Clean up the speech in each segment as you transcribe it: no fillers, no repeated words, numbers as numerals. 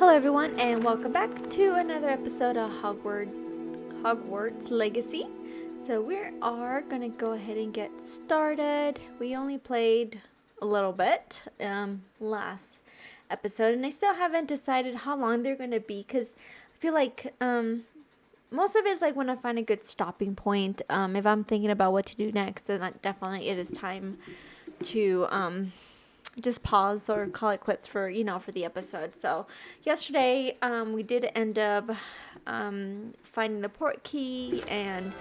Hello everyone and welcome back to another episode of Hogwarts Legacy. So we are going to go ahead and get started. We only played a little bit last episode and I still haven't decided how long they're going to be because I feel like most of it is like when I find a good stopping point. If I'm thinking about what to do next, then definitely it is time to just pause or call it quits for the episode. So yesterday we did end up finding the port key and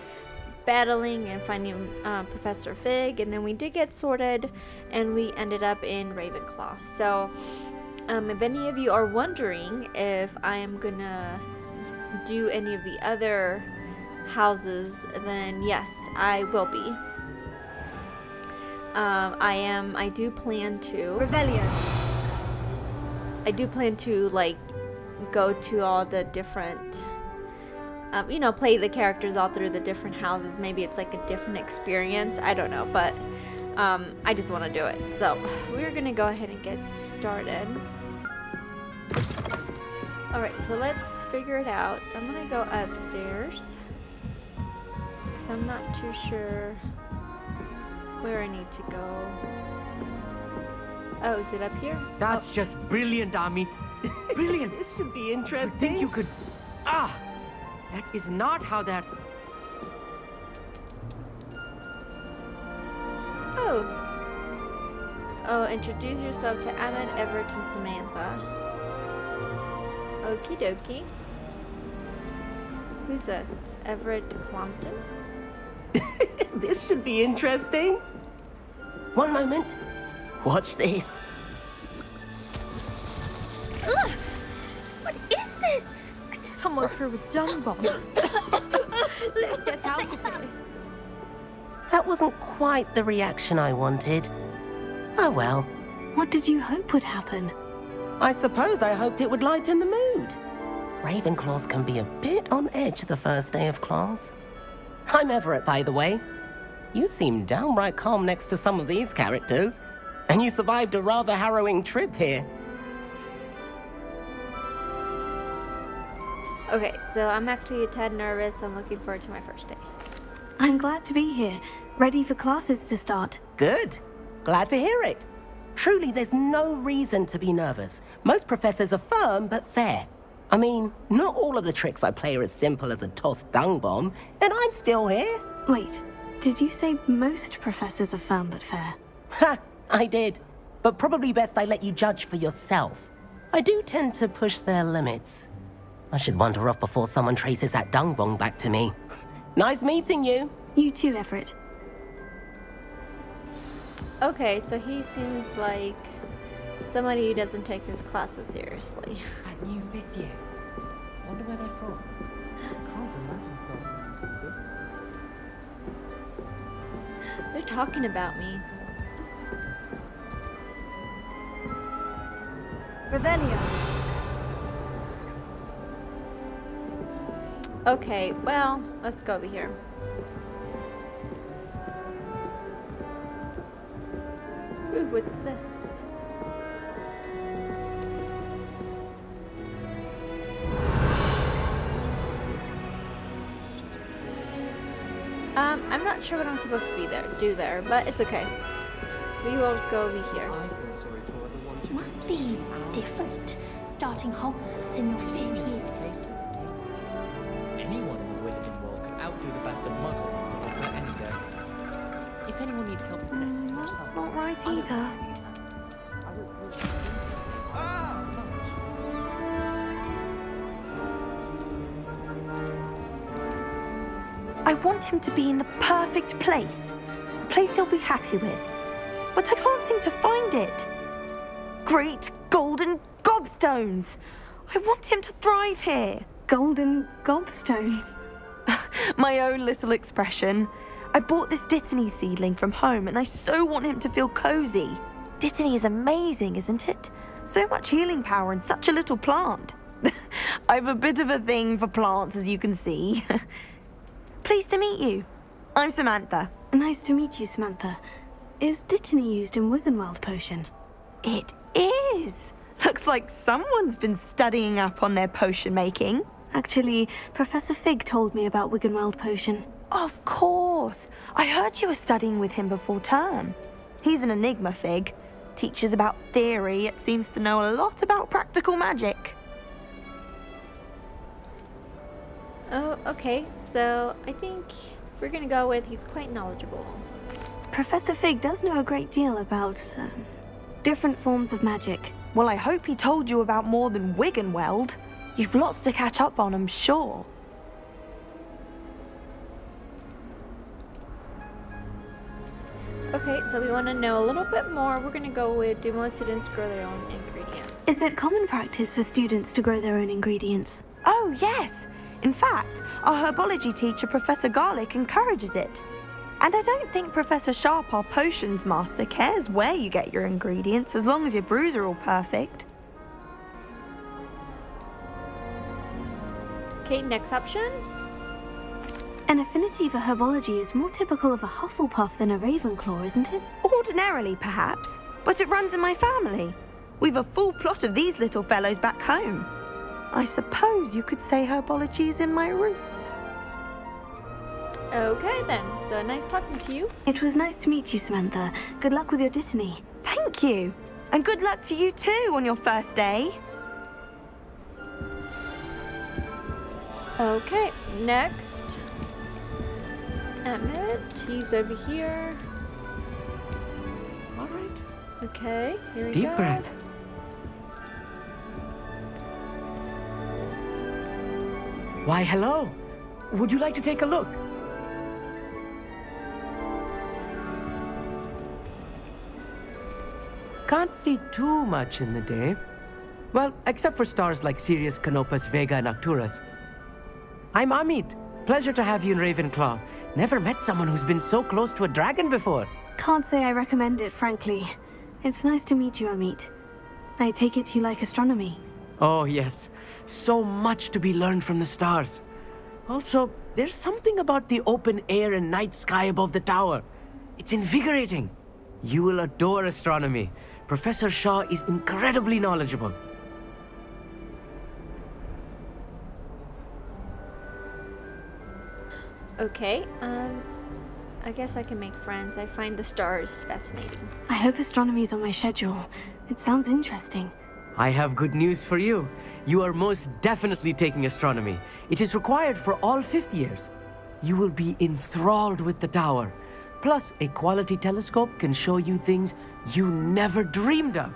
battling and finding Professor Fig, and then we did get sorted and we ended up in Ravenclaw. So if any of you are wondering if I am gonna do any of the other houses, then yes, I will be. I do plan to. Revelio. I do plan to go to all the different, play the characters all through the different houses. Maybe it's like a different experience. I don't know, but I just want to do it. So we're gonna go ahead and get started. All right, so let's figure it out. I'm gonna go upstairs because I'm not too sure where I need to go. Oh, is it up here? That's just brilliant, Amit. Brilliant. This should be interesting. I think you could... that is not how that... Oh, introduce yourself to Ammon, Everett, and Samantha. Okie dokie. Who's this? Everett Clompton? This should be interesting. One moment. Watch this. Ugh! What is this? Someone threw a dung bomb. Let's get out of here. That wasn't quite the reaction I wanted. Oh well. What did you hope would happen? I suppose I hoped it would lighten the mood. Ravenclaws can be a bit on edge the first day of class. I'm Everett, by the way. You seem downright calm next to some of these characters, and you survived a rather harrowing trip here. Okay, so I'm actually a tad nervous. I'm looking forward to my first day. I'm glad to be here, ready for classes to start. Good. Glad to hear it. Truly, there's no reason to be nervous. Most professors are firm but fair. I mean, not all of the tricks I play are as simple as a tossed dung bomb, and I'm still here. Wait, did you say most professors are firm but fair? Ha! I did. But probably best I let you judge for yourself. I do tend to push their limits. I should wander off before someone traces that dung bomb back to me. Nice meeting you. You too, Everett. Okay, so he seems like somebody who doesn't take his classes seriously. That new fifth year. Wonder where they're from. They're talking about me. Revelio. Okay, well, let's go over here. Ooh, what's this? I'm not sure what I'm supposed to do there, but it's okay. We will go over here. I feel sorry for the ones who... Must be different, starting Hogwarts in your 5th year. Anyone in the Wizarding world could outdo the best of muggles to offer any day. If anyone needs help with this, That's not right either. I want him to be in the perfect place. A place he'll be happy with. But I can't seem to find it. Great golden gobstones! I want him to thrive here. Golden gobstones. My own little expression. I bought this Dittany seedling from home and I so want him to feel cozy. Dittany is amazing, isn't it? So much healing power in such a little plant. I've a bit of a thing for plants, as you can see. Pleased to meet you. I'm Samantha. Nice to meet you, Samantha. Is Dittany used in Wiggenweld potion? It is. Looks Looks like someone's been studying up on their potion making. Actually, Professor Fig told me about Wiggenweld potion. Of course. I heard you were studying with him before term. He's an enigma, Fig. Teaches about theory, yet seems to know a lot about practical magic. Oh, okay. So I think we're gonna go with he's quite knowledgeable. Professor Fig does know a great deal about different forms of magic. Well, I hope he told you about more than Wiggenweld. You've lots to catch up on, I'm sure. Okay, so we want to know a little bit more. We're gonna go with, do most students grow their own ingredients? Is it common practice for students to grow their own ingredients? Oh, yes. In fact, our herbology teacher, Professor Garlick, encourages it. And I don't think Professor Sharp, our potions master, cares where you get your ingredients as long as your brews are all perfect. Okay, next option. An affinity for herbology is more typical of a Hufflepuff than a Ravenclaw, isn't it? Ordinarily, perhaps, but it runs in my family. We've a full plot of these little fellows back home. I suppose you could say herbology is in my roots. Okay then, so nice talking to you. It was nice to meet you, Samantha. Good luck with your dittany. Thank you. And good luck to you too on your first day. Okay, next. Emmett, he's over here. All right. Okay, here we go. Deep breath. Why, hello. Would you like to take a look? Can't see too much in the day. Well, except for stars like Sirius, Canopus, Vega, and Arcturus. I'm Amit. Pleasure to have you in Ravenclaw. Never met someone who's been so close to a dragon before. Can't say I recommend it, frankly. It's nice to meet you, Amit. I take it you like astronomy. Oh, yes. So much to be learned from the stars. Also, there's something about the open air and night sky above the tower. It's invigorating. You will adore astronomy. Professor Shaw is incredibly knowledgeable. Okay, I guess I can make friends. I find the stars fascinating. I hope astronomy's on my schedule. It sounds interesting. I have good news for you. You are most definitely taking astronomy. It is required for all fifth years. You will be enthralled with the tower. Plus, a quality telescope can show you things you never dreamed of.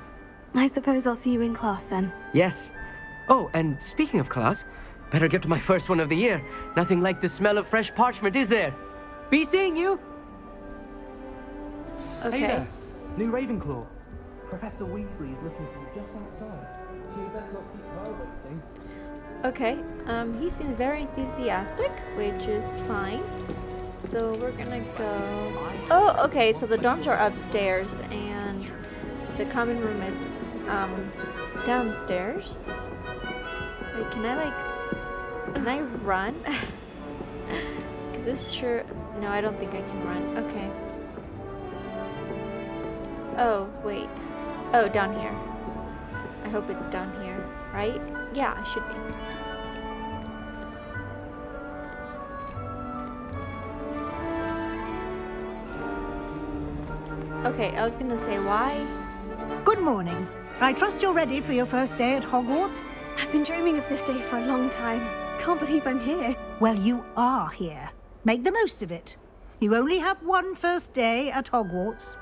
I suppose I'll see you in class then. Yes. Oh, and speaking of class, better get to my first one of the year. Nothing like the smell of fresh parchment, is there? Be seeing you! Okay. Hey there, new Ravenclaw. Professor Weasley is looking for you just outside. So you best not keep her waiting. Okay, he seems very enthusiastic, which is fine. So we're gonna go... Oh, okay, so the dorms are upstairs and the common room is downstairs. Wait, can I run? Cause this sure... No, I don't think I can run. Okay. Oh, wait. Oh, down here. I hope it's down here, right? Yeah, it should be. Okay, I was gonna say why. Good morning. I trust you're ready for your first day at Hogwarts? I've been dreaming of this day for a long time. Can't believe I'm here. Well, you are here. Make the most of it. You only have one first day at Hogwarts.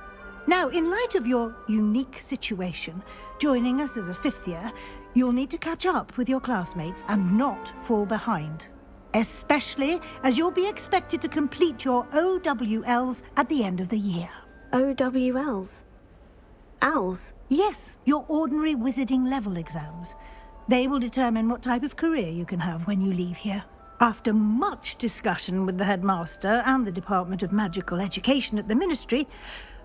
Now, in light of your unique situation, joining us as a fifth year, you'll need to catch up with your classmates and not fall behind. Especially as you'll be expected to complete your OWLs at the end of the year. OWLs? Owls? Yes, your ordinary wizarding level exams. They will determine what type of career you can have when you leave here. After much discussion with the headmaster and the Department of Magical Education at the Ministry,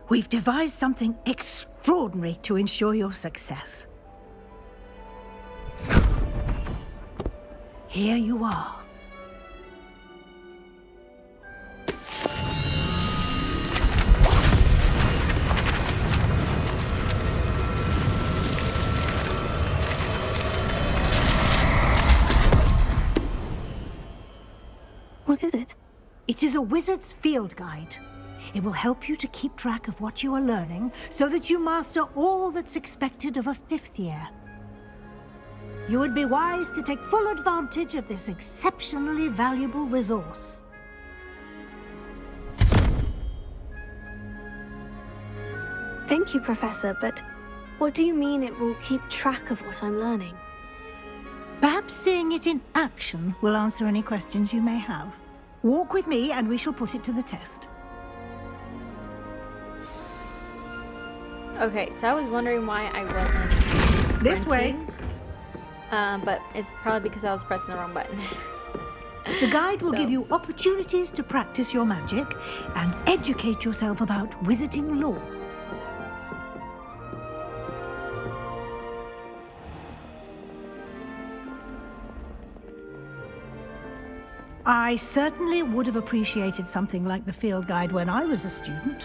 we've devised something extraordinary to ensure your success. Here you are. What is it? It is a wizard's field guide. It will help you to keep track of what you are learning so that you master all that's expected of a 5th year. You would be wise to take full advantage of this exceptionally valuable resource. Thank you, Professor, but what do you mean it will keep track of what I'm learning? Perhaps seeing it in action will answer any questions you may have. Walk with me and we shall put it to the test. Okay, so I was wondering why I wasn't This way. sprinting, but it's probably because I was pressing the wrong button. The guide will So- give you opportunities to practice your magic and educate yourself about wizarding lore. I certainly would have appreciated something like the field guide when I was a student.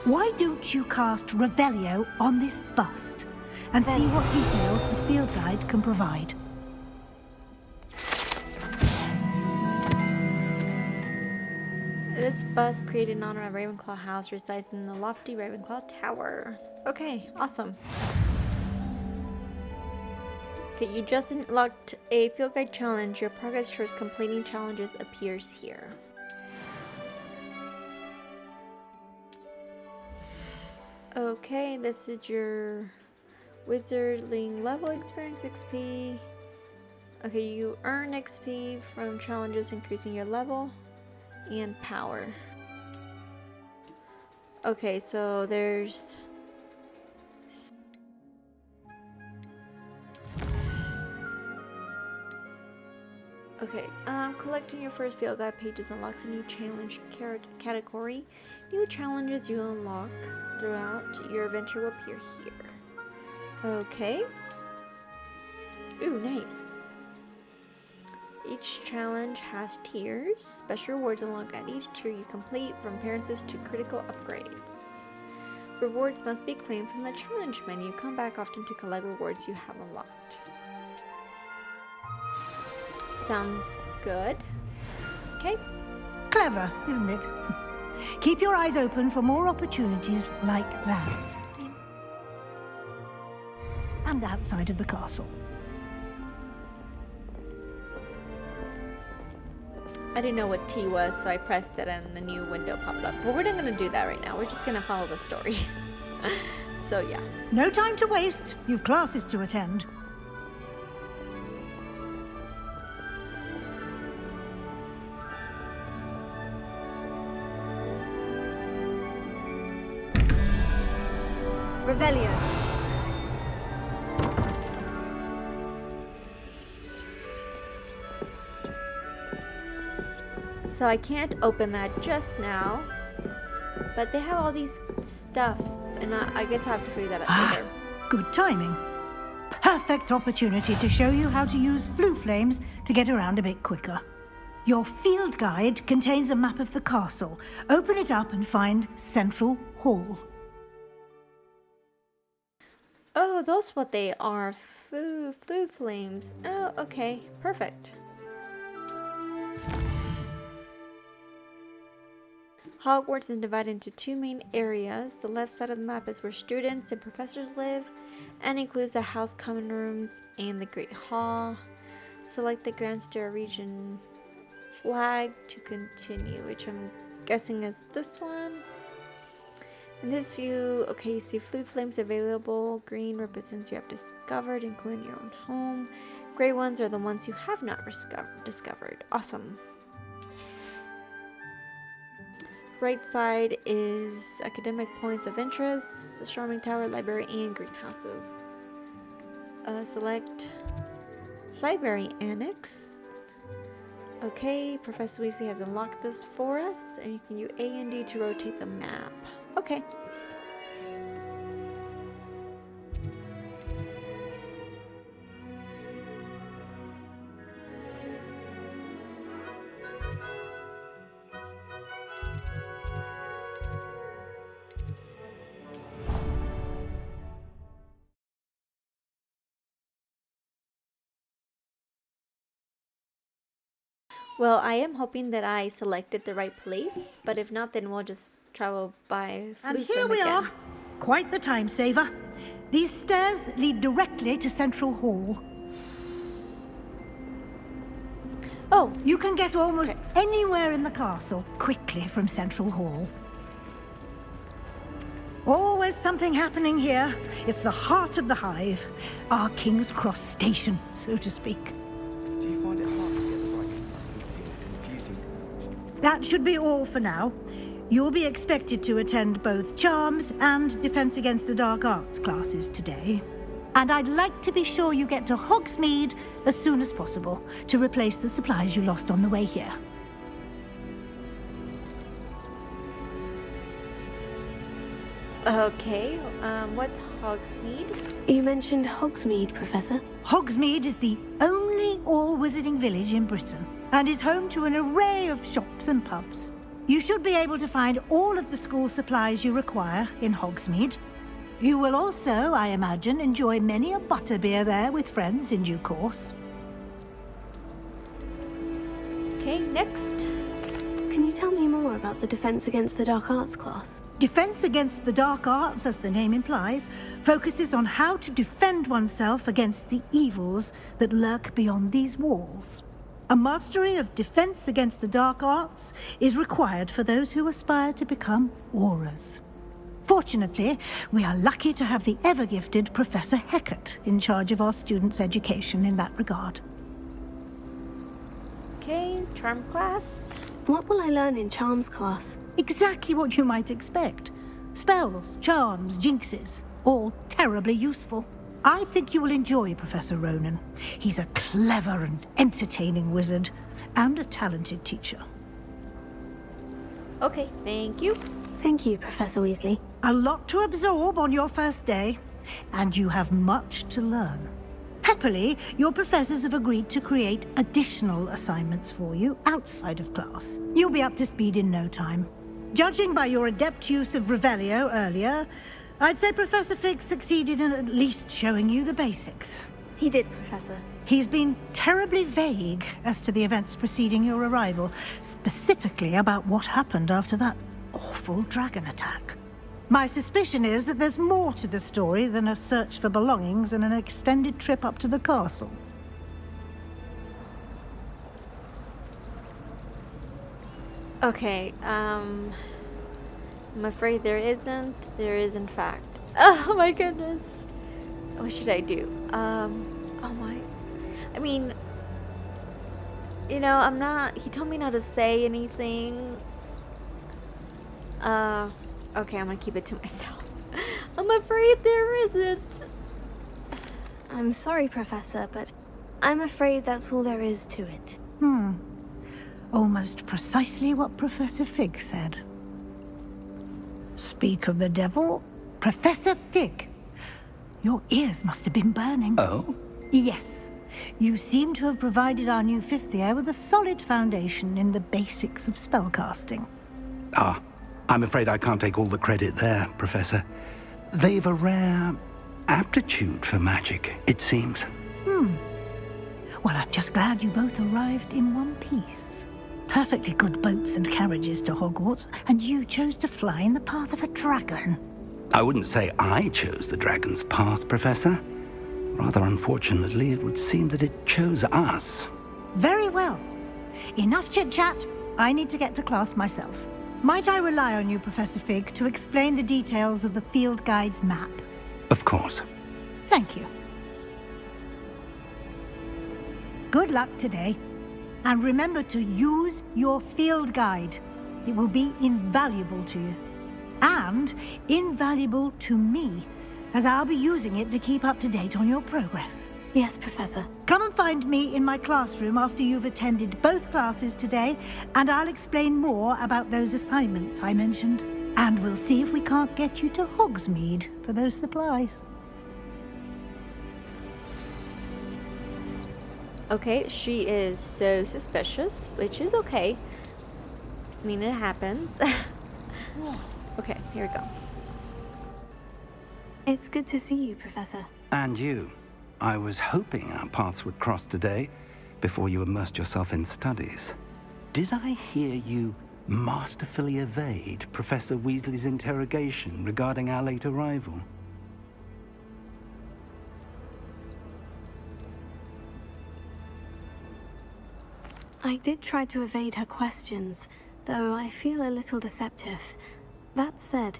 Why don't you cast Revelio on this bust and see what details the field guide can provide? This bust, created in honor of Ravenclaw House, resides in the lofty Ravenclaw Tower. Okay, awesome. Okay, you just unlocked a field guide challenge. Your progress towards completing challenges appears here. Okay, this is your wizarding level experience XP. Okay, you earn XP from challenges increasing your level and power. Okay, so there's okay, collecting your first field guide pages unlocks a new challenge category. New challenges you unlock throughout your adventure will appear here. Okay. Ooh, nice. Each challenge has tiers. Special rewards unlocked at each tier you complete, from appearances to critical upgrades. Rewards must be claimed from the challenge menu. Come back often to collect rewards you have unlocked. Sounds good. Okay. Clever, isn't it? Keep your eyes open for more opportunities like that. And outside of the castle. I didn't know what T was, so I pressed it and a new window popped up. But we're not going to do that right now. We're just going to follow the story. So yeah. No time to waste. You've classes to attend. Revelio. So I can't open that just now. But they have all these stuff. And I guess I have to figure that out later. Good timing. Perfect opportunity to show you how to use flue flames to get around a bit quicker. Your field guide contains a map of the castle. Open it up and find Central Hall. Oh, those what they are. Flue flames. Oh, okay. Perfect. Hogwarts is divided into two main areas. The left side of the map is where students and professors live and includes the house common rooms and the Great Hall. Select the Grand Stair region flag to continue, which I'm guessing is this one. In this view, okay, you see flue flames available. Green represents you have discovered, including your own home. Gray ones are the ones you have not discovered. Awesome. Right side is academic points of interest, the Storming Tower, library, and greenhouses. Select library annex. Okay, Professor Weasley has unlocked this for us, and you can use A and D to rotate the map. Okay. Well, I am hoping that I selected the right place, but if not, then we'll just travel by And fluke here them we again. are. Quite the time saver. These stairs lead directly to Central Hall. Oh, You can get almost anywhere in the castle quickly from Central Hall. Always something happening here. It's the heart of the hive. Our King's Cross station, so to speak. Do you find it hard to get the right consistency and confusing? That should be all for now. You'll be expected to attend both Charms and Defense Against the Dark Arts classes today. And I'd like to be sure you get to Hogsmeade as soon as possible to replace the supplies you lost on the way here. okay. What's Hogsmeade? You mentioned Hogsmeade, Professor. Hogsmeade is the only all-wizarding village in Britain and is home to an array of shops and pubs. You should be able to find all of the school supplies you require in Hogsmeade. You will also, I imagine, enjoy many a butterbeer there with friends in due course. Okay, next. Can you tell me more about the Defense Against the Dark Arts class? Defense Against the Dark Arts, as the name implies, focuses on how to defend oneself against the evils that lurk beyond these walls. A mastery of Defense Against the Dark Arts is required for those who aspire to become Aurors. Fortunately, we are lucky to have the ever-gifted Professor Hecat in charge of our students' education in that regard. Okay, charm class. What will I learn in Charms class? Exactly what you might expect. Spells, charms, jinxes, all terribly useful. I think you will enjoy Professor Ronan. He's a clever and entertaining wizard, and a talented teacher. Okay, thank you. Thank you, Professor Weasley. A lot to absorb on your first day, and you have much to learn. Happily, your professors have agreed to create additional assignments for you outside of class. You'll be up to speed in no time. Judging by your adept use of Revelio earlier, I'd say Professor Fig succeeded in at least showing you the basics. He did, Professor. He's been terribly vague as to the events preceding your arrival, specifically about what happened after that awful dragon attack. My suspicion is that there's more to the story than a search for belongings and an extended trip up to the castle. Okay, I'm afraid there isn't. There is, in fact. Oh my goodness. What should I do? Oh my. I mean, you know, I'm not. He told me not to say anything. Okay, I'm gonna keep it to myself. I'm afraid there isn't. I'm sorry, Professor, but I'm afraid that's all there is to it. Almost precisely what Professor Fig said. Speak of the devil, Professor Fig. Your ears must have been burning. Oh? Yes. You seem to have provided our new fifth year with a solid foundation in the basics of spellcasting. Ah, I'm afraid I can't take all the credit there, Professor. They've a rare aptitude for magic, it seems. Well, I'm just glad you both arrived in one piece. Perfectly good boats and carriages to Hogwarts, and you chose to fly in the path of a dragon. I wouldn't say I chose the dragon's path, Professor. Rather unfortunately, it would seem that it chose us. Very well. Enough chit-chat. I need to get to class myself. Might I rely on you, Professor Fig, to explain the details of the field guide's map? Of course. Thank you. Good luck today. And remember to use your field guide. It will be invaluable to you. And invaluable to me, as I'll be using it to keep up to date on your progress. Yes, Professor. Come and find me in my classroom after you've attended both classes today, and I'll explain more about those assignments I mentioned. And we'll see if we can't get you to Hogsmeade for those supplies. Okay, she is so suspicious, which is okay. I mean, it happens. Okay, here we go. It's good to see you, Professor. And you. I was hoping our paths would cross today, before you immersed yourself in studies. did I hear you masterfully evade Professor Weasley's interrogation regarding our late arrival? I did try to evade her questions, though I feel a little deceptive. That said,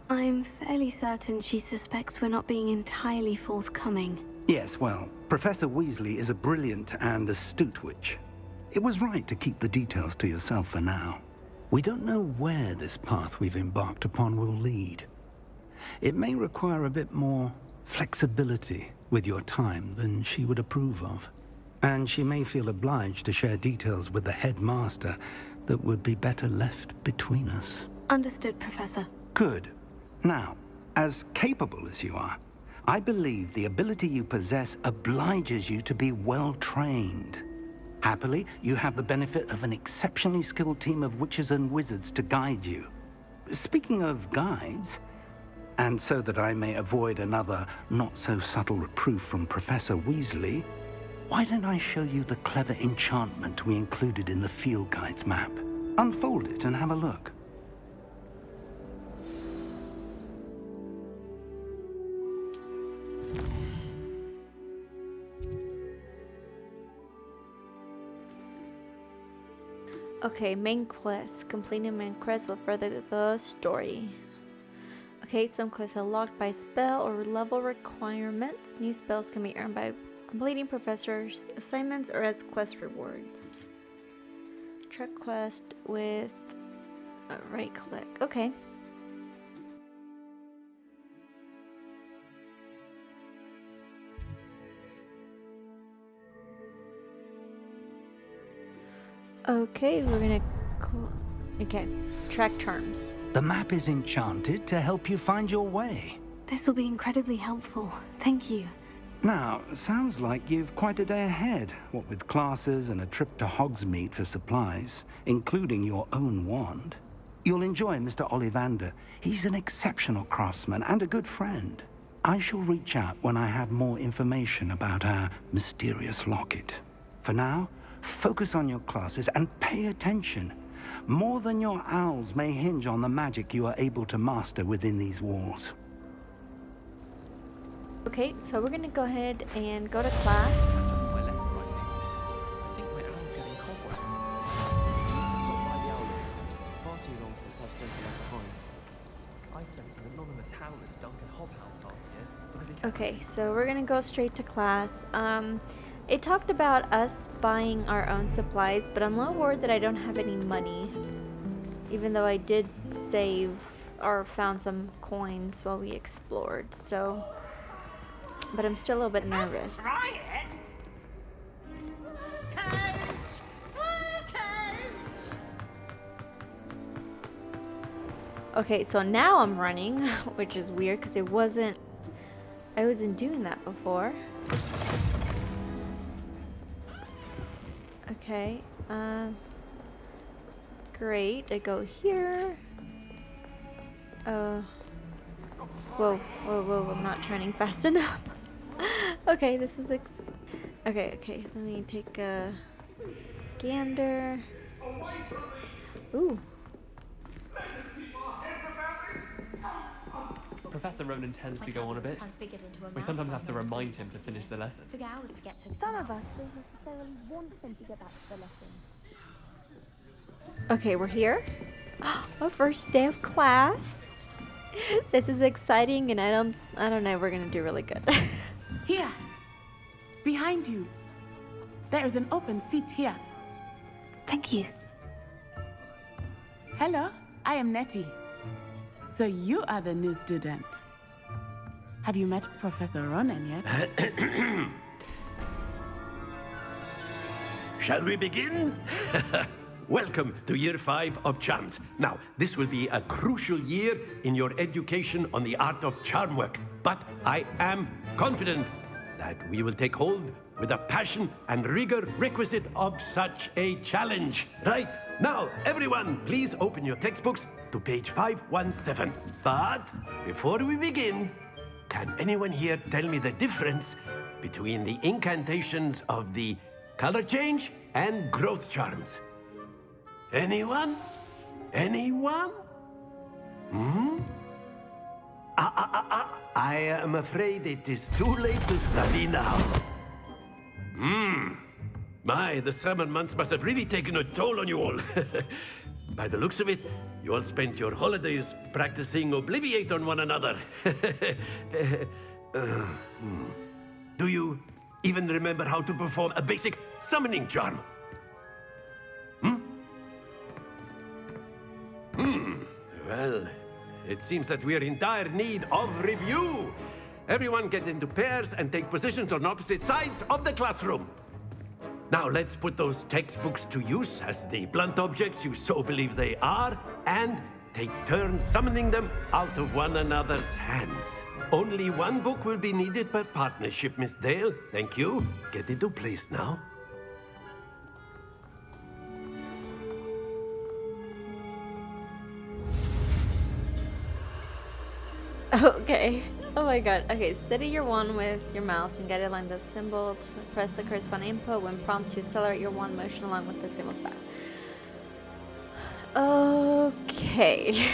I'm fairly certain she suspects we're not being entirely forthcoming. Yes, well, Professor Weasley is a brilliant and astute witch. It was right to keep the details to yourself for now. We don't know where this path we've embarked upon will lead. It may require a bit more flexibility with your time than she would approve of. And she may feel obliged to share details with the headmaster that would be better left between us. Understood, Professor. Good. Now, as capable as you are, I believe the ability you possess obliges you to be well-trained. Happily, you have the benefit of an exceptionally skilled team of witches and wizards to guide you. Speaking of guides, and so that I may avoid another not-so-subtle reproof from Professor Weasley, why don't I show you the clever enchantment we included in the field guide's map? Unfold it and have a look. Okay, main quest. Completing main quest will further the story. Okay, some quests are locked by spell or level requirements. New spells can be earned by completing professor's assignments or as quest rewards. Track quest with a right click. Okay. Okay, we're gonna okay, track terms. The map is enchanted to help you find your way. This will be incredibly helpful. Thank you. Now, sounds like you've quite a day ahead, what with classes and a trip to Hogsmeade for supplies, including your own wand. You'll enjoy Mr. Ollivander. He's an exceptional craftsman and a good friend. I shall reach out when I have more information about our mysterious locket. For now, focus on your classes and pay attention. More than your owls may hinge on the magic you are able to master within these walls. Okay, so we're gonna go ahead and go to class. My letter writing. I think my owl's getting cobwebs. Stop by the owl. Far too long since I've sent a letter home. I sent an anonymous howl at Duncan Hobhouse last year because he kept... Okay, so we're gonna go straight to class. It talked about us buying our own supplies, but I'm a little worried that I don't have any money. Even though I did save or found some coins while we explored, so... But I'm still a little bit nervous. Okay, so now I'm running, which is weird because I wasn't doing that before. Okay, great, I go here. Whoa, I'm not turning fast enough. Okay, this is okay, let me take a gander. Ooh. Professor Ronan tends to go on a bit. We sometimes have to remind him to finish the lesson. Some of us don't necessarily want him to get back to the lesson. Okay, we're here. Our first day of class. This is exciting, and I don't know, we're gonna do really good. Here, behind you. There is an open seat here. Thank you. Hello, I am Nettie. So you are the new student. Have you met Professor Ronan yet? Shall we begin? Welcome to Year 5 of Charms. Now, this will be a crucial year in your education on the art of charm work. But I am confident that we will take hold with the passion and rigor requisite of such a challenge. Right, now, everyone, please open your textbooks to page 517. But before we begin, can anyone here tell me the difference between the incantations of the color change and growth charms? Anyone? Anyone? Hmm? I am afraid it is too late to study now. My, the summer months must have really taken a toll on you all. By the looks of it, you all spent your holidays practicing Obliviate on one another. Do you even remember how to perform a basic summoning charm? Well, it seems that we are in dire need of review. Everyone get into pairs and take positions on opposite sides of the classroom. Now let's put those textbooks to use as the blunt objects you so believe they are, and take turns summoning them out of one another's hands. Only one book will be needed per partnership, Miss Dale. Thank you. Get into place now. Okay. Oh my god. Okay, steady your wand with your mouse and get it along the symbol to press the corresponding input when prompted to accelerate your wand motion along with the symbol's path. Okay.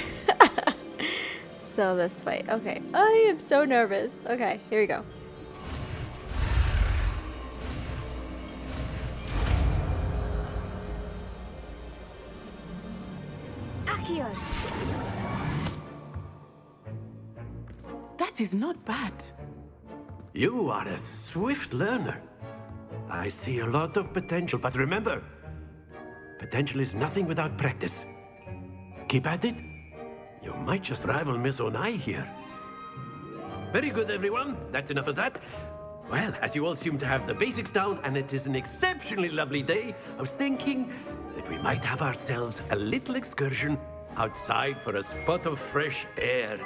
So this way. Okay. I am so nervous. Okay, here we go. Accio! That is not bad. You are a swift learner. I see a lot of potential, but remember, potential is nothing without practice. Keep at it. You might just rival Miss Onai here. Very good, everyone. That's enough of that. Well, as you all seem to have the basics down, and it is an exceptionally lovely day, I was thinking that we might have ourselves a little excursion outside for a spot of fresh air.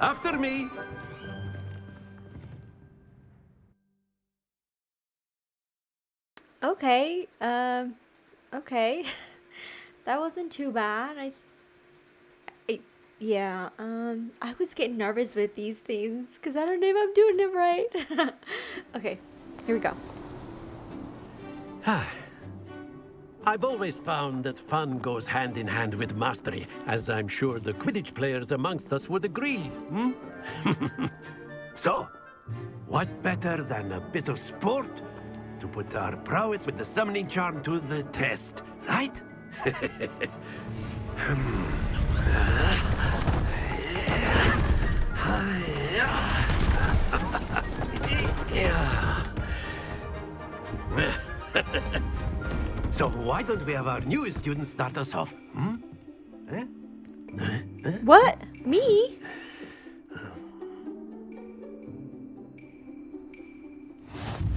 After me. Okay. Okay. That wasn't too bad. Yeah, I was getting nervous with these things because I don't know if I'm doing it right. Okay, here we go. I've always found that fun goes hand in hand with mastery, as I'm sure the Quidditch players amongst us would agree. So, what better than a bit of sport to put our prowess with the summoning charm to the test, right? So why don't we have our newest student start us off? What? Me?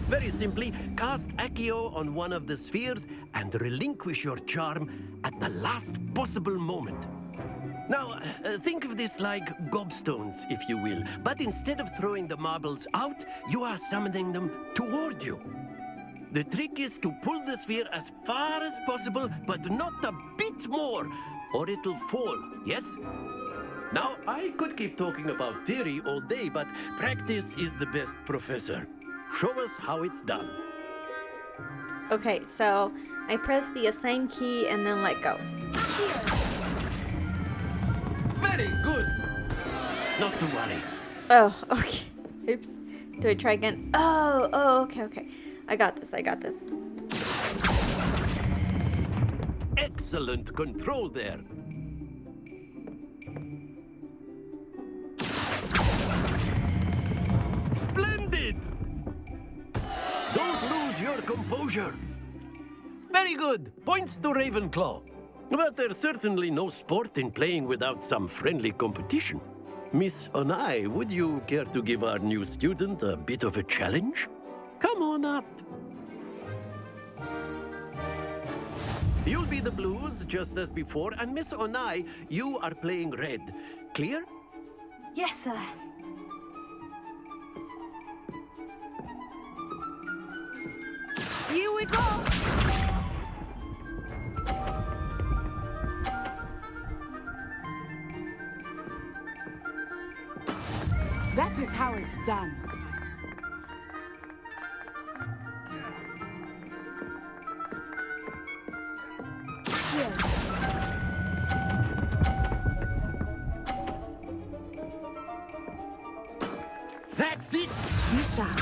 Very simply, cast Accio on one of the spheres and relinquish your charm at the last possible moment. Now, think of this like gobstones, if you will. But instead of throwing the marbles out, you are summoning them toward you. The trick is to pull the sphere as far as possible, but not a bit more, or it'll fall, yes? Now, I could keep talking about theory all day, but practice is the best professor. Show us how it's done. Okay, so I press the assign key and then let go. Very good. Not to worry. Oh, okay. Oops. Do I try again? Oh, okay. I got this. Excellent control there. Splendid! Don't lose your composure. Very good. Points to Ravenclaw. But there's certainly no sport in playing without some friendly competition. Miss Onai, would you care to give our new student a bit of a challenge? Come on up. You'll be the blues, just as before, and Miss Onai, you are playing red. Clear? Yes, sir. Here we go! That is how it's done. That's it! Be sharp.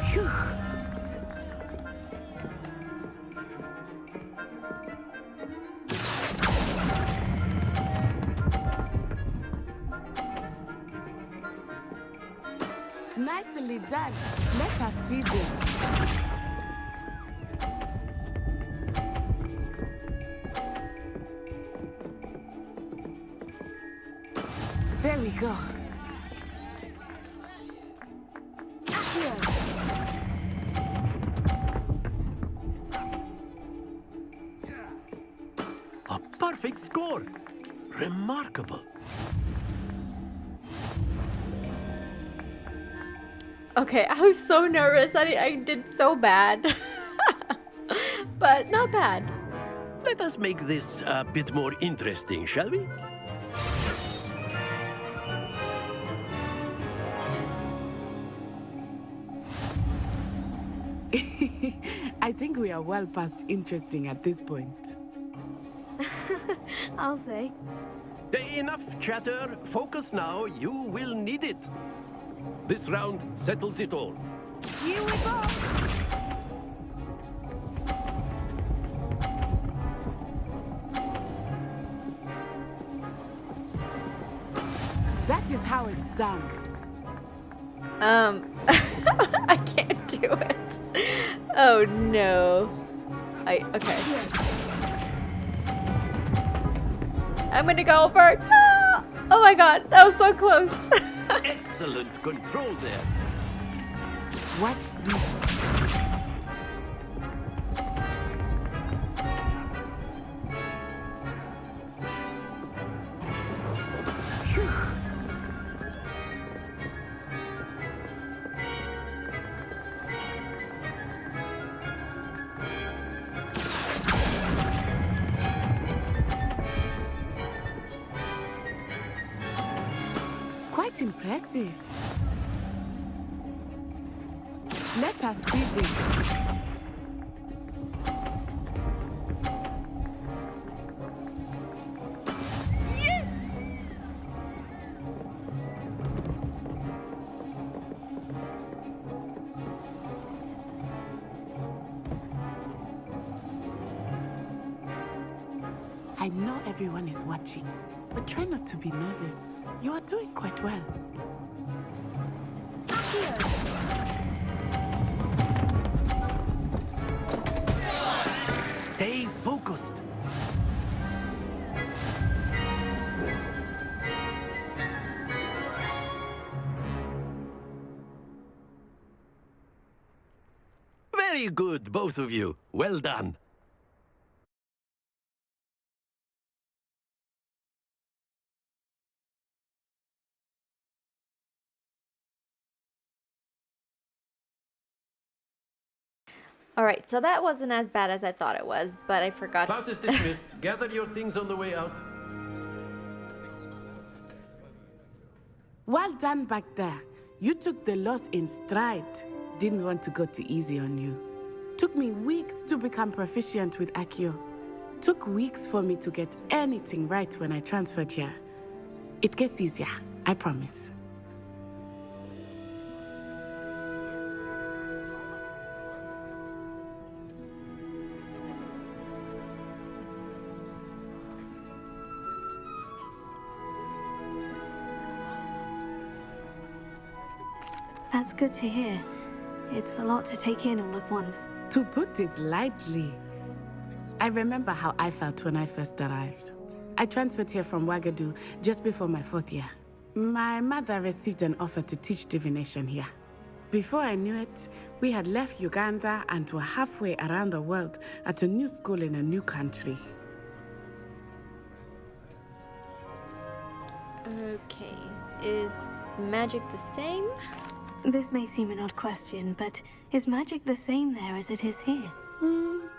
Phew. Nicely done. Let us see this. There we go. Here. A perfect score! Remarkable. Okay, I was so nervous. I did so bad. But not bad. Let us make this a bit more interesting, shall we? I think we are well past interesting at this point. I'll say. Enough chatter. Focus now. You will need it. This round settles it all. Here we go! That is how it's done. I can't do it. Oh no. Okay. I'm gonna go for. Ah! Oh my god, that was so close. Excellent control there. Watch this. Phew. Quite impressive. Let us see this. Yes! I know everyone is watching, but try not to be nervous. You are doing quite well. Stay focused. Very good, both of you. Well done. All right, so that wasn't as bad as I thought it was, but I forgot. Class is dismissed. Gather your things on the way out. Well done back there. You took the loss in stride. Didn't want to go too easy on you. Took me weeks to become proficient with Accio. Took weeks for me to get anything right when I transferred here. It gets easier, I promise. That's good to hear. It's a lot to take in all at once. To put it lightly, I remember how I felt when I first arrived. I transferred here from Ouagadougou just before my 4th year. My mother received an offer to teach divination here. Before I knew it, we had left Uganda and were halfway around the world at a new school in a new country. Okay, is magic the same? This may seem an odd question, but is magic the same there as it is here?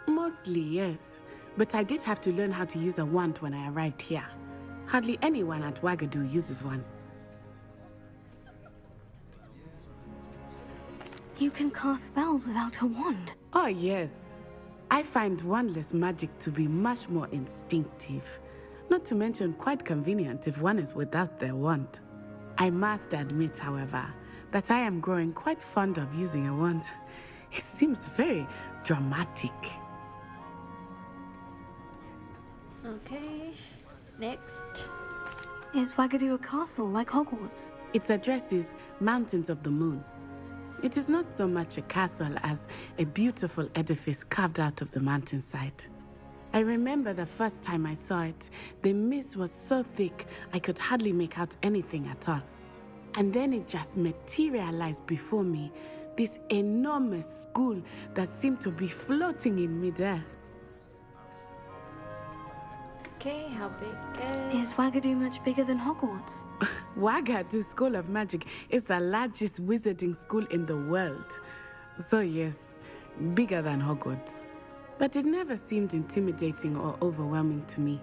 Mostly, yes. But I did have to learn how to use a wand when I arrived here. Hardly anyone at Ouagadougou uses one. You can cast spells without a wand. Oh, yes. I find wandless magic to be much more instinctive, not to mention quite convenient if one is without their wand. I must admit, however, that I am growing quite fond of using a wand. It seems very dramatic. Okay, next. Is Wagadu a castle like Hogwarts? Its address is Mountains of the Moon. It is not so much a castle as a beautiful edifice carved out of the mountainside. I remember the first time I saw it, the mist was so thick I could hardly make out anything at all. And then it just materialized before me, this enormous school that seemed to be floating in midair. Okay, how big Is Wagadu much bigger than Hogwarts? Wagadu School of Magic is the largest wizarding school in the world. So yes, bigger than Hogwarts. But it never seemed intimidating or overwhelming to me.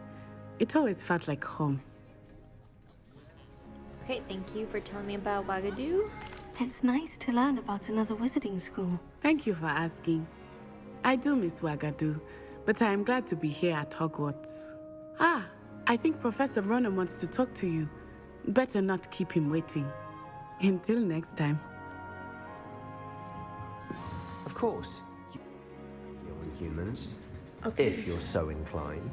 It always felt like home. Okay, thank you for telling me about Wagadu. It's nice to learn about another wizarding school. Thank you for asking. I do miss Wagadu, but I am glad to be here at Hogwarts. Ah, I think Professor Ronan wants to talk to you. Better not keep him waiting. Until next time. Of course. You're humans. Okay. If you're so inclined.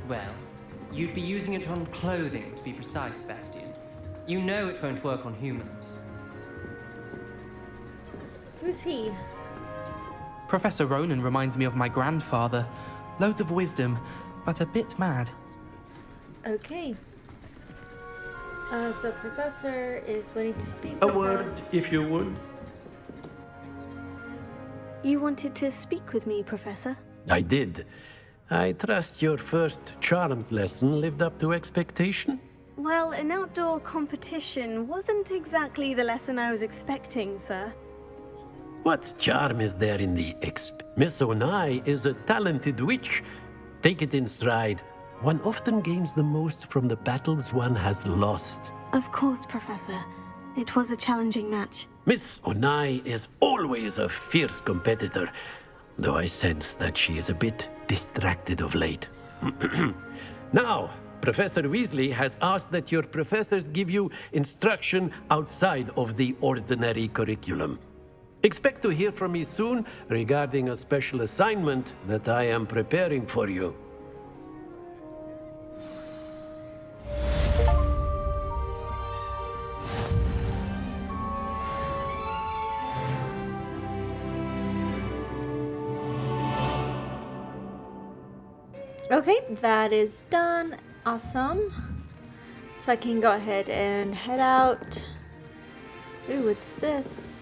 Well, you'd be using it on clothing, to be precise, Bastian. You know it won't work on humans. Who's he? Professor Ronan reminds me of my grandfather. Loads of wisdom, but a bit mad. Okay. So Professor is waiting to speak A with word, us. if you would. You wanted to speak with me, Professor? I did. I trust your first charms lesson lived up to expectation? Well, an outdoor competition wasn't exactly the lesson I was expecting, sir. What charm is there in the Miss Onai is a talented witch. Take it in stride. One often gains the most from the battles one has lost. Of course, Professor. It was a challenging match. Miss Onai is always a fierce competitor, though I sense that she is a bit distracted of late. Now, Professor Weasley has asked that your professors give you instruction outside of the ordinary curriculum. Expect to hear from me soon regarding a special assignment that I am preparing for you. Okay, that is done. Awesome. So I can go ahead and head out. Ooh, what's this?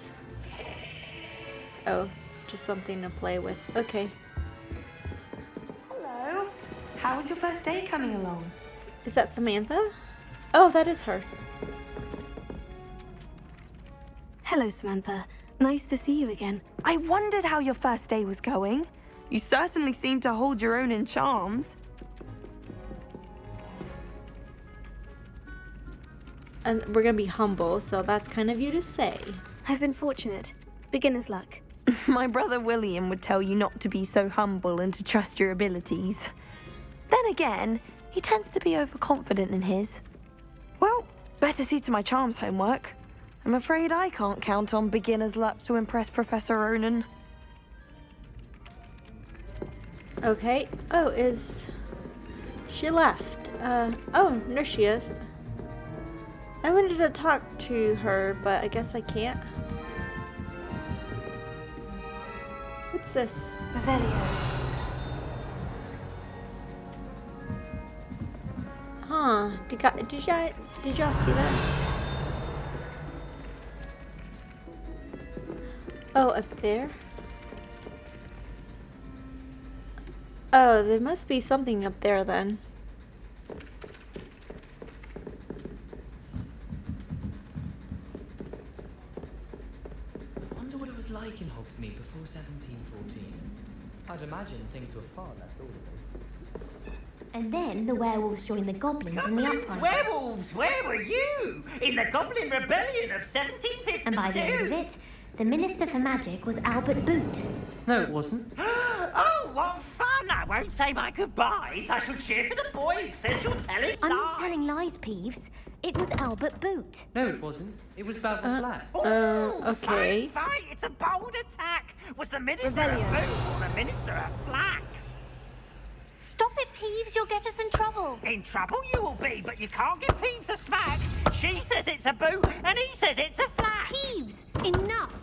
Oh, just something to play with. Okay. Hello. How was your first day coming along? Is that Samantha? Oh, that is her. Hello, Samantha. Nice to see you again. I wondered how your first day was going. You certainly seem to hold your own in charms. And we're gonna be humble, so that's kind of you to say. I've been fortunate. Beginner's luck. My brother William would tell you not to be so humble and to trust your abilities. Then again, he tends to be overconfident in his. Well, better see to my charms homework. I'm afraid I can't count on beginner's luck to impress Professor Ronan. Okay. Oh, she left? Oh, there she is. I wanted to talk to her, but I guess I can't. What's this? Revelio. Huh? Did y'all see that? Oh, up there? Oh, there must be something up there then. I wonder what it was like in Hogsmeade before 1714. I'd imagine things were far less orderly. And then the werewolves joined the goblins in the uprising. Werewolves! Where were you? In the Goblin Rebellion of 1752? And by the end of it, The Minister for Magic was Albert Boot. No, it wasn't. Oh, what fun! I won't say my goodbyes. I shall cheer for the boy who says you're telling lies. I'm not telling lies, Peeves. It was Albert Boot. No, it wasn't. It was Basil Flack. Okay. Fight! It's a bold attack! Was the Minister a Boot or the Minister a Flack? Stop it, Peeves. You'll get us in trouble. In trouble you will be, but you can't give Peeves a smack. She says it's a Boot, and he says it's a Flack. Peeves, enough.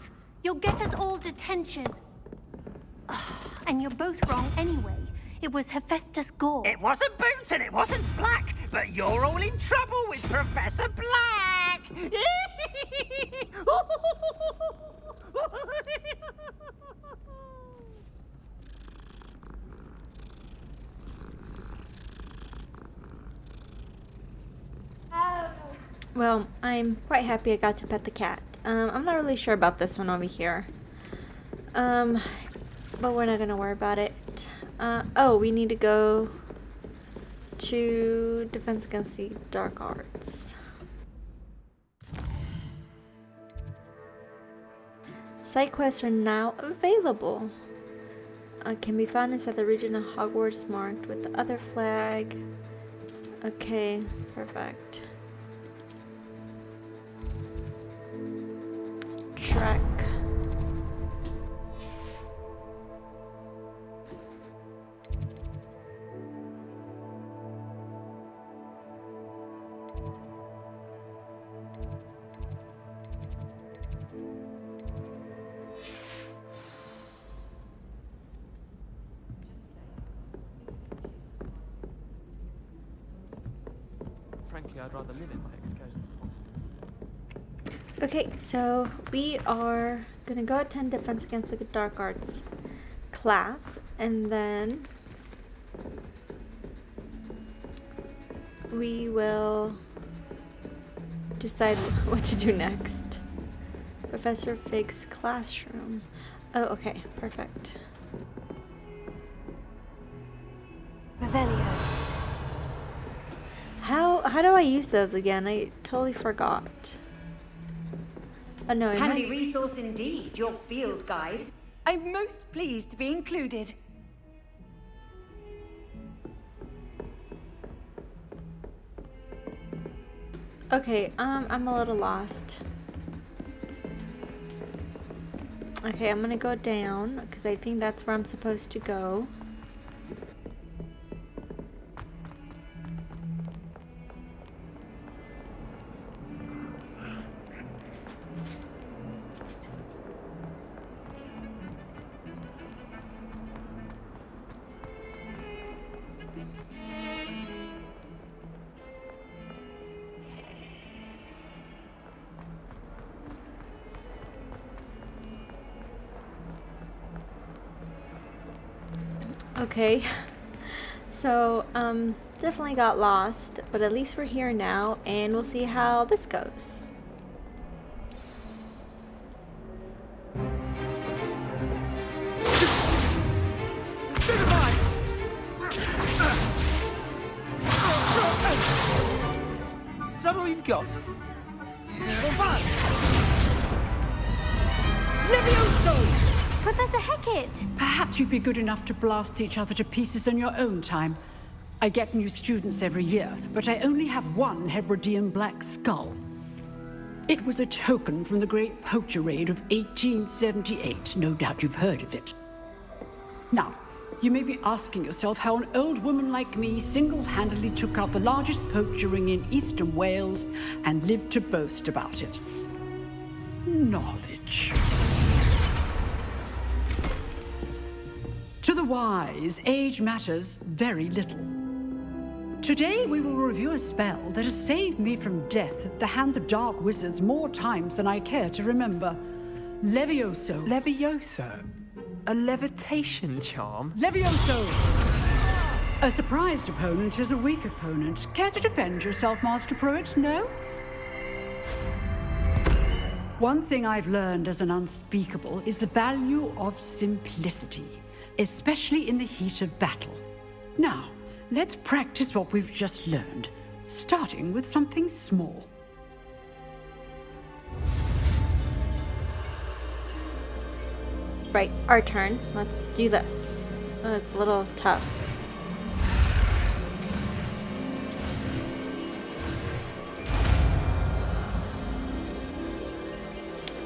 You'll get us all detention. And you're both wrong anyway. It was Hephaestus Gore. It wasn't Boot and it wasn't Flack, but you're all in trouble with Professor Black. Well, I'm quite happy I got to pet the cat. I'm not really sure about this one over here. But we're not gonna worry about it. Oh, we need to go to Defense Against the Dark Arts. Side quests are now available. Can be found inside the region of Hogwarts marked with the other flag. Okay, perfect. Track. Frankly, I'd rather live in my excursion. Okay, so we are gonna go attend Defense Against the Dark Arts class, and then we will decide what to do next. Professor Fig's classroom. Oh, okay, perfect. Revelio. How do I use those again? I totally forgot. Oh no, it Handy might- resource indeed, your field guide. I'm most pleased to be included. Okay, I'm a little lost. Okay, I'm gonna go down because I think that's where I'm supposed to go. Okay, so definitely got lost, but at least we're here now, and we'll see how this goes. Is that all you've got? Levioso! Professor Hecat! Perhaps you'd be good enough to blast each other to pieces in your own time. I get new students every year, but I only have one Hebridean black skull. It was a token from the Great Poacher Raid of 1878. No doubt you've heard of it. Now, you may be asking yourself how an old woman like me single-handedly took out the largest poacher ring in eastern Wales and lived to boast about it. Knowledge. To the wise, age matters very little. Today we will review a spell that has saved me from death at the hands of dark wizards more times than I care to remember. Levioso. Levioso? A levitation charm? Levioso! A surprised opponent is a weak opponent. Care to defend yourself, Master Pruitt? No? One thing I've learned as an unspeakable is the value of simplicity, especially in the heat of battle. Now, let's practice what we've just learned, starting with something small. Right, our turn. Let's do this. Oh, it's a little tough.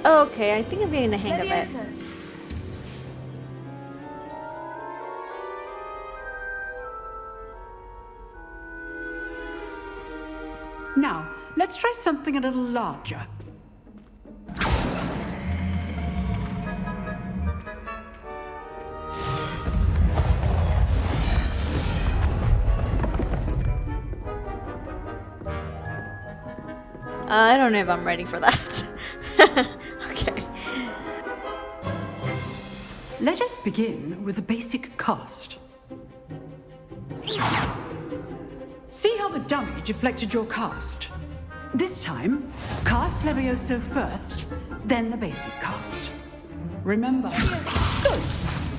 Okay, I think I'm getting the hang of it. Now, let's try something a little larger. I don't know if I'm ready for that. Okay. Let us begin with the basic cast. See how the dummy deflected your cast? This time, cast Levioso first, then the basic cast. Remember? Good.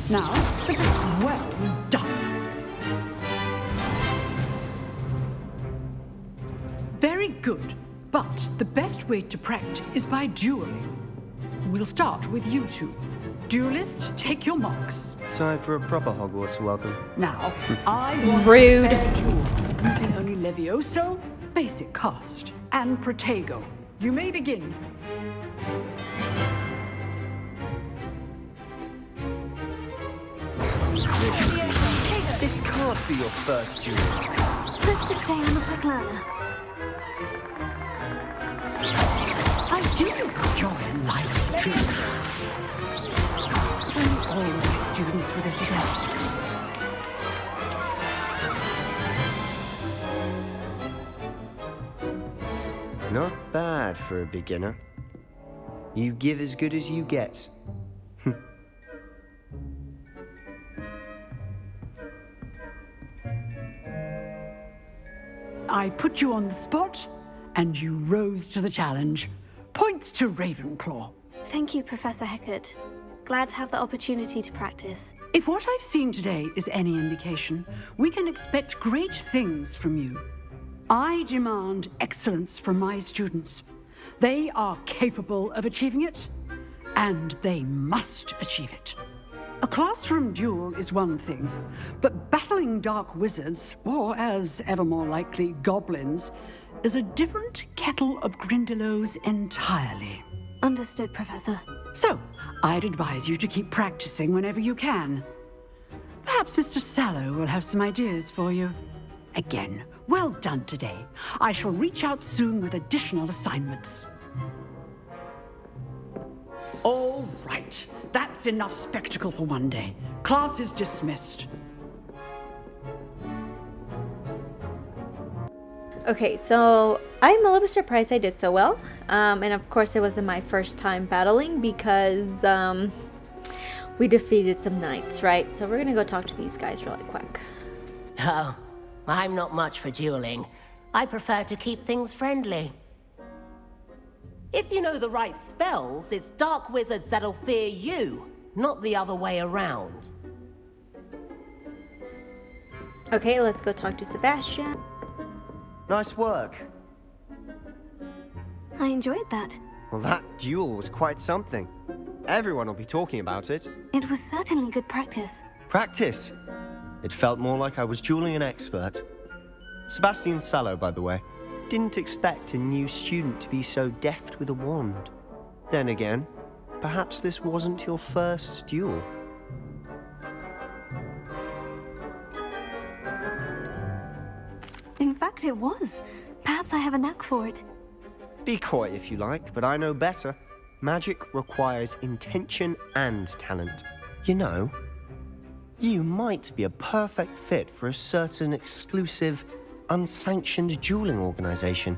Now, well done. Very good. But the best way to practice is by dueling. We'll start with you two. Duelists, take your marks. Time for a proper Hogwarts welcome. Now, I want Rude. a fair duel, using only Levioso, basic cast, and Protego. You may begin. This can't be your first duel. Let's just say I'm a quick learner. I do enjoy life too. All my students with us again. Not bad for a beginner. You give as good as you get. I put you on the spot, and you rose to the challenge. Points to Ravenclaw. Thank you, Professor Hecat. Glad to have the opportunity to practice. If what I've seen today is any indication, we can expect great things from you. I demand excellence from my students. They are capable of achieving it, and they must achieve it. A classroom duel is one thing, but battling dark wizards, or as ever more likely, goblins, is a different kettle of Grindylows entirely. Understood, Professor. So, I'd advise you to keep practicing whenever you can. Perhaps Mr. Sallow will have some ideas for you. Again, well done today. I shall reach out soon with additional assignments. All right. That's enough spectacle for one day. Class is dismissed. Okay, so I'm a little bit surprised I did so well. And of course it wasn't my first time battling because we defeated some knights, right? So we're gonna go talk to these guys really quick. Oh, I'm not much for dueling. I prefer to keep things friendly. If you know the right spells, it's dark wizards that'll fear you, not the other way around. Okay, let's go talk to Sebastian. Nice work. I enjoyed that. Well, that duel was quite something. Everyone will be talking about it. It was certainly good practice. Practice? It felt more like I was dueling an expert. Sebastian Sallow, by the way. Didn't expect a new student to be so deft with a wand. Then again, perhaps this wasn't your first duel. In fact, it was. Perhaps I have a knack for it. Be coy if you like, but I know better. Magic requires intention and talent. You know, you might be a perfect fit for a certain exclusive, unsanctioned dueling organization.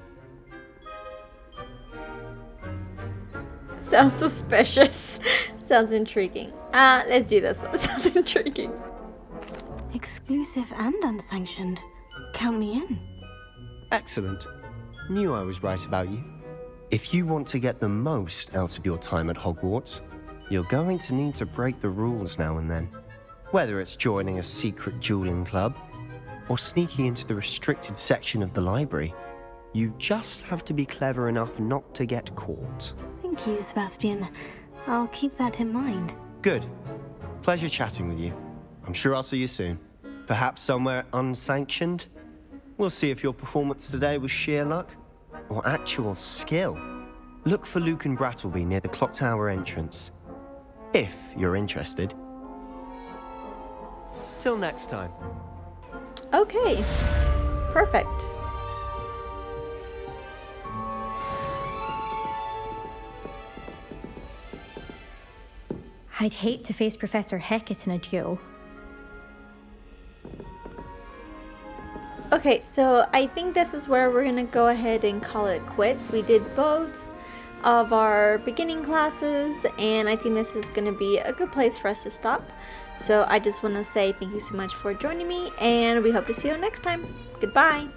Sounds suspicious. Sounds intriguing. Let's do this. Sounds intriguing. Exclusive and unsanctioned. Count me in. Excellent. Knew I was right about you. If you want to get the most out of your time at Hogwarts, you're going to need to break the rules now and then. Whether it's joining a secret dueling club, or sneaking into the restricted section of the library, you just have to be clever enough not to get caught. Thank you, Sebastian. I'll keep that in mind. Good. Pleasure chatting with you. I'm sure I'll see you soon. Perhaps somewhere unsanctioned? We'll see if your performance today was sheer luck or actual skill. Look for Luke and Brattleby near the clock tower entrance, if you're interested. Till next time. Okay, perfect. I'd hate to face Professor Hecat in a duel. Okay, so I think this is where we're gonna go ahead and call it quits. We did both of our beginning classes, and I think this is gonna be a good place for us to stop. So I just want to say thank you so much for joining me, and we hope to see you next time. Goodbye.